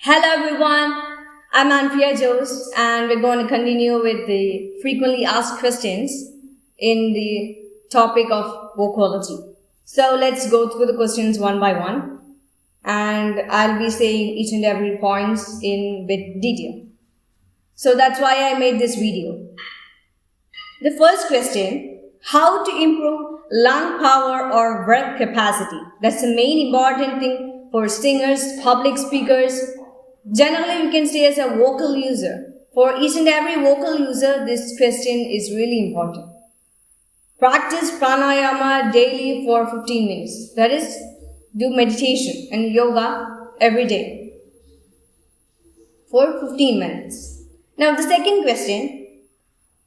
Hello everyone, I'm Anfia Jose and we're going to continue with the frequently asked questions in the topic of vocology. So let's go through the questions one by one and I'll be saying each and every points in bit detail. So that's why I made this video. The first question, how to improve lung power or breath capacity? That's the main important thing for singers, public speakers. Generally, we can say as a vocal user. For each and every vocal user, this question is really important. Practice pranayama daily for 15 minutes. That is, do meditation and yoga every day for 15 minutes. Now, the second question,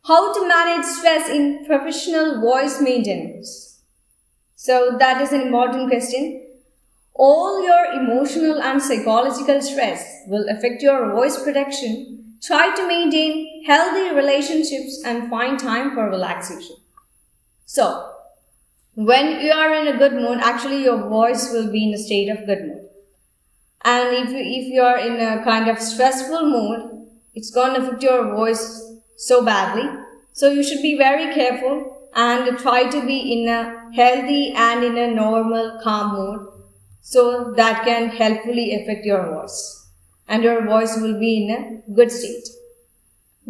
how to manage stress in professional voice maintenance? So, that is an important question. All your emotional and psychological stress will affect your voice production. Try to maintain healthy relationships and find time for relaxation. So, when you are in a good mood, actually your voice will be in a state of good mood. And if you are in a kind of stressful mood, it's going to affect your voice so badly. So you should be very careful and try to be in a healthy and in a normal, calm mood. So that can helpfully affect your voice and your voice will be in a good state.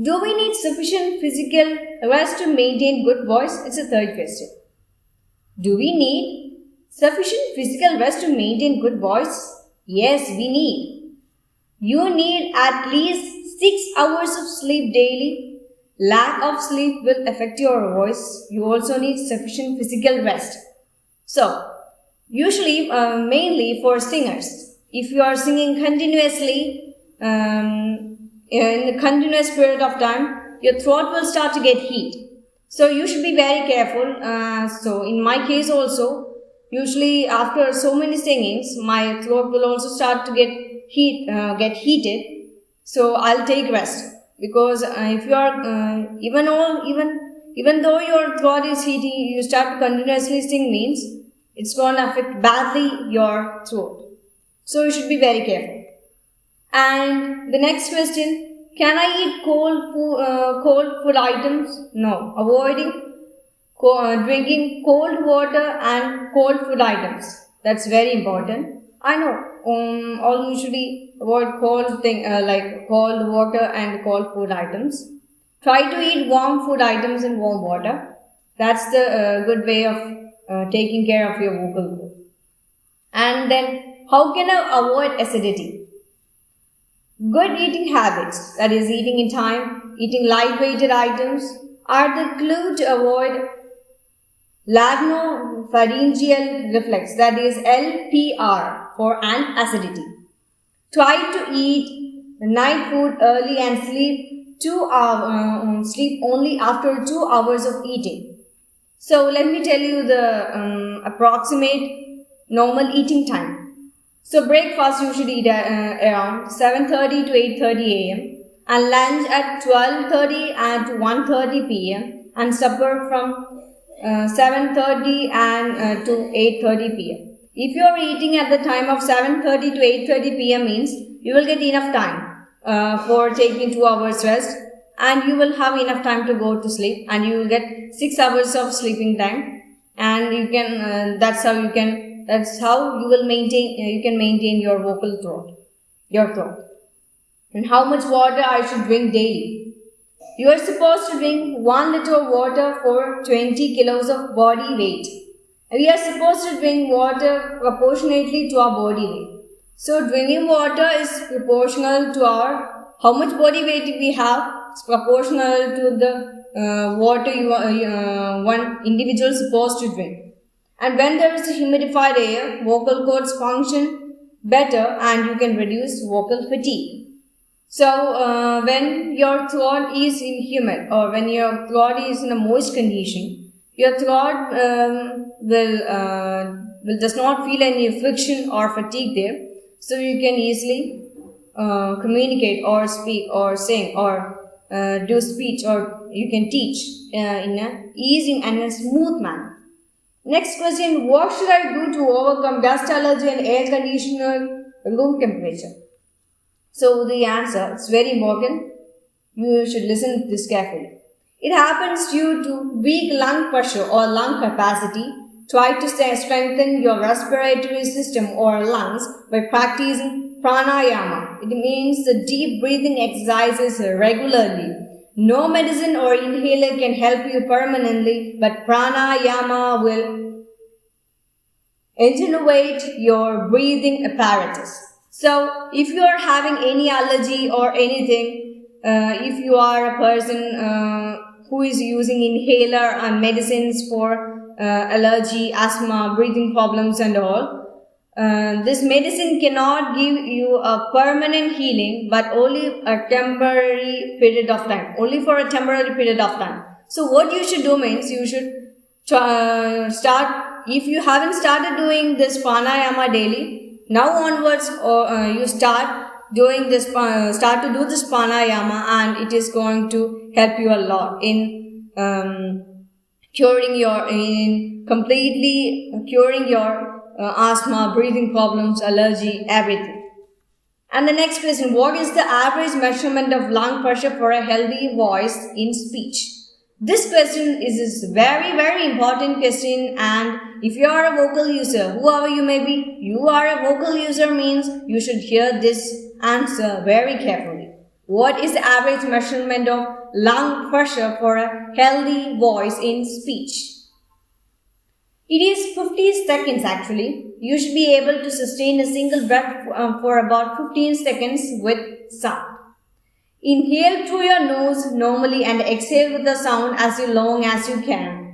Do we need sufficient physical rest to maintain good voice? It's a third question. Do we need sufficient physical rest to maintain good voice? Yes, we need. You need at least 6 hours of sleep daily. Lack of sleep will affect your voice. You also need sufficient physical rest. So, usually, mainly for singers, if you are singing continuously, in a continuous period of time, your throat will start to get heat. So you should be very careful. So in my case also, usually after so many singings, my throat will also start to get heated. So I'll take rest because if you are even though your throat is heating, you start to continuously sing means it's going to affect badly your throat. So you should be very careful. And the next question, can I eat cold food items? No. Avoiding drinking cold water and cold food items. That's very important. I know. All usually avoid like cold water and cold food items. Try to eat warm food items and warm water. That's the good way of taking care of your vocal cord. And then, how can I avoid acidity? Good eating habits, that is eating in time, eating light-weighted items, are the clue to avoid laryngopharyngeal reflex, that is LPR for an acidity. Try to eat night food early and sleep only after 2 hours of eating. So let me tell you the approximate normal eating time. So breakfast you should eat around 7:30 to 8:30 a.m. and lunch at 12:30 and to 1:30 p.m. and supper from 7:30 and to 8:30 p.m. If you are eating at the time of 7:30 to 8:30 p.m. means you will get enough time for taking 2 hours rest. And you will have enough time to go to sleep and you will get 6 hours of sleeping time and you can that's how you can maintain your vocal throat. And how much water I should drink daily? You are supposed to drink 1 liter of water for 20 kilos of body weight. We are supposed to drink water proportionately to our body weight. So drinking water is proportional to how much body weight we have. It's proportional to the water one individual is supposed to drink. And when there is a humidified air, vocal cords function better and you can reduce vocal fatigue. So when your throat is in humid or when your throat is in a moist condition, your throat will does not feel any friction or fatigue there. So you can easily communicate or speak or sing or do speech or you can teach in an easy and a smooth manner. Next question, what should I do to overcome dust allergy and air conditioner room temperature? So the answer, it's very important. You should listen to this carefully. It happens due to weak lung pressure or lung capacity. Try to strengthen your respiratory system or lungs by practicing pranayama. It means the deep breathing exercises regularly. No medicine or inhaler can help you permanently, but pranayama will attenuate your breathing apparatus. So, if you are having any allergy or anything, if you are a person who is using inhaler and medicines for allergy, asthma, breathing problems and all, this medicine cannot give you a permanent healing, but only a temporary period of time, only for a temporary period of time. So what you should do means, you should start, if you haven't started doing this pranayama daily, now onwards you start doing this, start to do this pranayama, and it is going to help you a lot in completely curing your asthma, breathing problems, allergy, everything. And the next question, what is the average measurement of lung pressure for a healthy voice in speech? This question is very, very important question, and if you are a vocal user, whoever you may be, you are a vocal user means you should hear this answer very carefully. What is the average measurement of lung pressure for a healthy voice in speech? It is 50 seconds actually. You should be able to sustain a single breath for about 15 seconds with sound. Inhale through your nose normally and exhale with the sound as long as you can.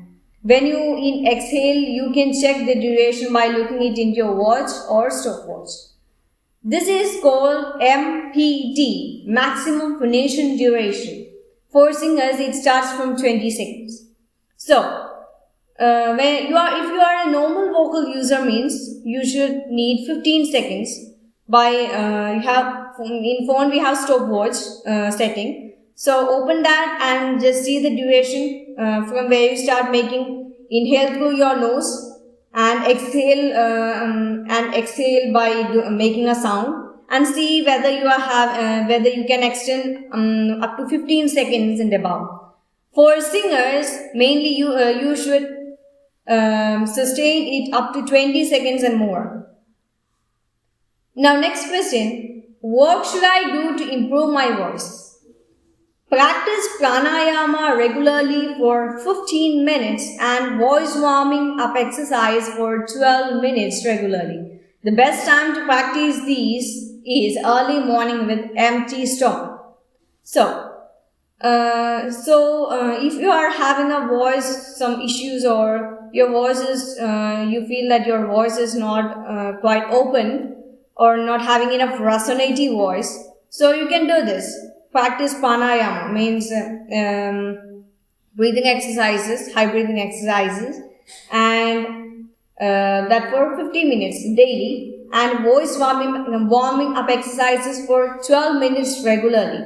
When you exhale, you can check the duration by looking it into your watch or stopwatch. This is called MPD, maximum phonation duration. For singers, it starts from 20 seconds. So, if you are a normal vocal user means you should need 15 seconds. By in phone we have stopwatch setting. So open that and just see the duration from where you start making. Inhale through your nose and exhale by making a sound, and see whether whether you can extend up to 15 seconds and above. For singers, mainly you should sustain it up to 20 seconds and more. Now next question, what should I do to improve my voice? Practice pranayama regularly for 15 minutes and voice warming up exercise for 12 minutes regularly. The best time to practice these is early morning with empty stomach. So if you are having a voice, some issues, or your voice is, you feel that your voice is not quite open or not having enough resonating voice, so you can do this. Practice pranayama, means breathing exercises, high breathing exercises, and that for 15 minutes daily, and voice warming up exercises for 12 minutes regularly.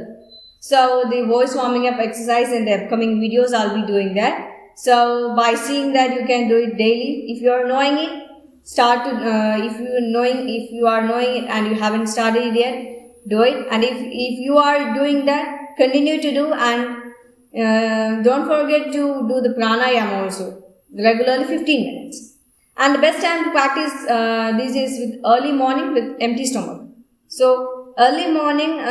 So the voice warming up exercise in the upcoming videos, I'll be doing that. So by seeing that, you can do it daily. If you are knowing it, start to if you are knowing it and you haven't started it yet, do it. And if you are doing that, continue to do, and don't forget to do the pranayama also regularly 15 minutes. And the best time to practice this is with early morning with empty stomach. So early morning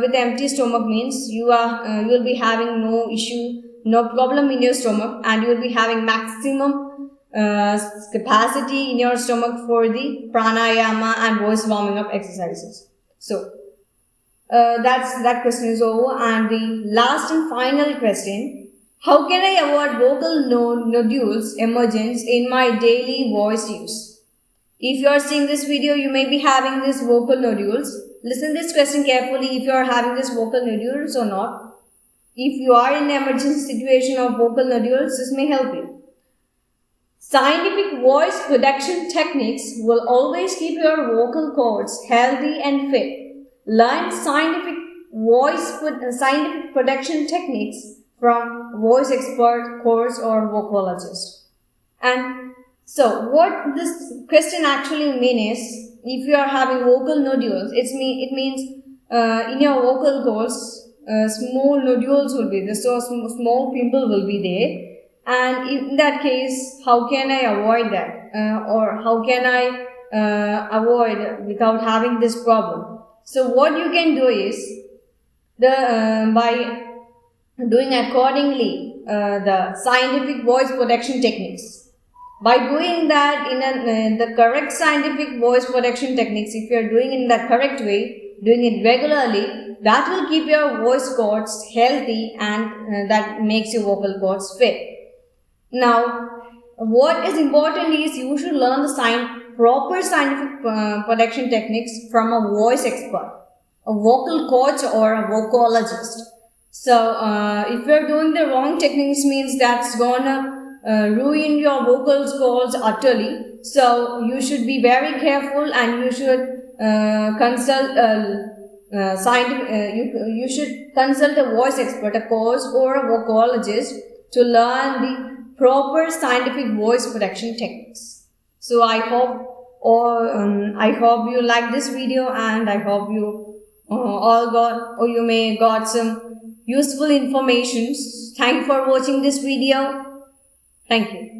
with empty stomach means you will be having no issue, no problem in your stomach, and you will be having maximum capacity in your stomach for the pranayama and voice warming up exercises. So that question is over. And the last and final question, how can I avoid vocal nodules emergence in my daily voice use? If you are seeing this video, you may be having these vocal nodules. Listen this question carefully, if you are having these vocal nodules or not. If you are in an emergency situation of vocal nodules, this may help you. Scientific voice production techniques will always keep your vocal cords healthy and fit. Learn scientific production techniques from voice expert course or Vocology. And so what this question actually means is, if you are having vocal nodules, it means in your vocal cords, small nodules will be there, so small pimple will be there. And in that case, how can I avoid that? Or how can I avoid without having this problem? So what you can do is, by doing accordingly the scientific voice protection techniques. By doing that in the correct scientific voice protection techniques, if you are doing it in the correct way, doing it regularly, that will keep your voice cords healthy, and that makes your vocal cords fit. Now, what is important is you should learn the proper scientific protection techniques from a voice expert, a vocal coach, or a vocologist. So, if you're doing the wrong techniques, means that's gonna ruin your vocal cords utterly. So, you should be very careful, and you should consult you should consult a voice expert, a coach, or a vocologist to learn the proper scientific voice protection techniques. So I hope you like this video, and I hope you all got, or you may got some useful information. Thank you for watching this video. Thank you.